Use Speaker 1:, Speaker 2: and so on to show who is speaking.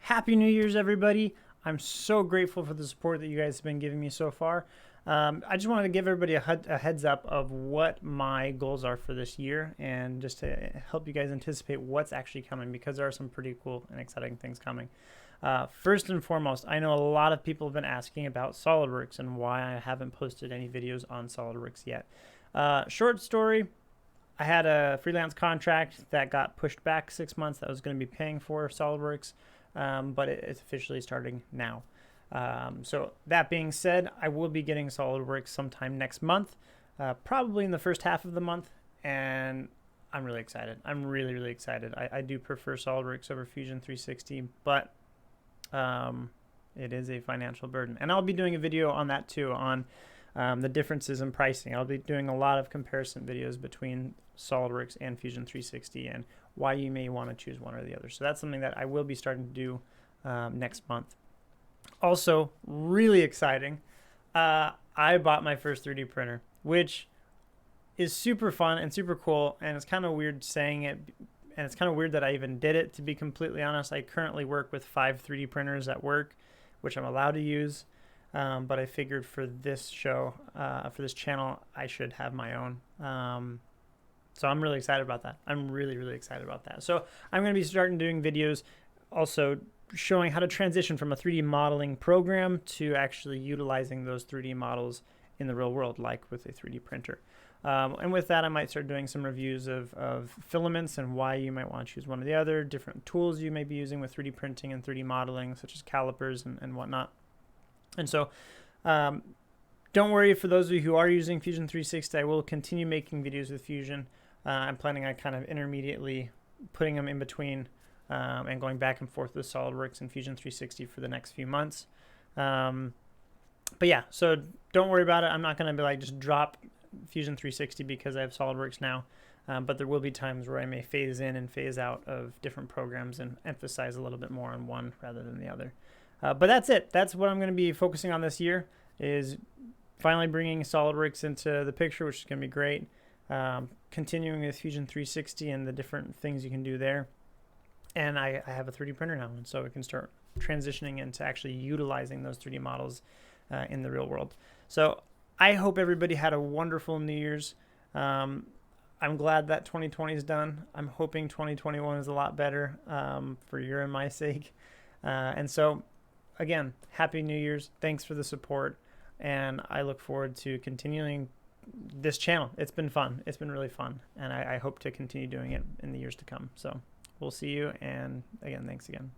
Speaker 1: Happy New Year's, everybody. I'm so grateful for the support that you guys have been giving me so far. I just wanted to give everybody a heads up of what my goals are for this year and just to help you guys anticipate what's actually coming, because there are some pretty cool and exciting things coming. First and foremost, I know a lot of people have been asking about SolidWorks and why I haven't posted any videos on SolidWorks yet. Short story, I had a freelance contract that got pushed back 6 months that was going to be paying for SolidWorks, but it's officially starting now. So that being said, I will be getting SolidWorks sometime next month, probably in the first half of the month, and I'm really excited. I'm really excited. I do prefer SolidWorks over Fusion 360, but it is a financial burden. And I'll be doing a video on that too, on the differences in pricing. I'll be doing a lot of comparison videos between SolidWorks and Fusion 360 and why you may want to choose one or the other. So that's something that I will be starting to do next month. Also, really exciting, I bought my first 3D printer, which is super fun and super cool, and it's kind of weird saying it, and it's kind of weird that I even did it, to be completely honest. I currently work with 5 3D printers at work, which I'm allowed to use, but I figured for this show, for this channel, I should have my own. So I'm really excited about that. I'm really excited about that. So I'm going to be starting doing videos also showing how to transition from a 3D modeling program to actually utilizing those 3D models in the real world, like with a 3D printer. And with that, I might start doing some reviews of filaments and why you might want to choose one or the other, different tools you may be using with 3D printing and 3D modeling, such as calipers and whatnot. And so don't worry, for those of you who are using Fusion 360, I will continue making videos with Fusion. I'm planning on kind of intermediately putting them in between and going back and forth with SolidWorks and Fusion 360 for the next few months. But yeah, so don't worry about it. I'm not going to be like just drop Fusion 360 because I have SolidWorks now. But there will be times where I may phase in and phase out of different programs and emphasize a little bit more on one rather than the other. But that's it. That's what I'm going to be focusing on this year, is finally bringing SolidWorks into the picture, which is going to be great. Continuing with Fusion 360 and the different things you can do there. And I have a 3D printer now, and so we can start transitioning into actually utilizing those 3D models in the real world. So I hope everybody had a wonderful New Year's. I'm glad that 2020 is done. I'm hoping 2021 is a lot better for your and my sake. And so, again, Happy New Year's. Thanks for the support, and I look forward to continuing this channel. It's been fun. It's been really fun, and I hope to continue doing it in the years to come. So we'll see you, and again, thanks again.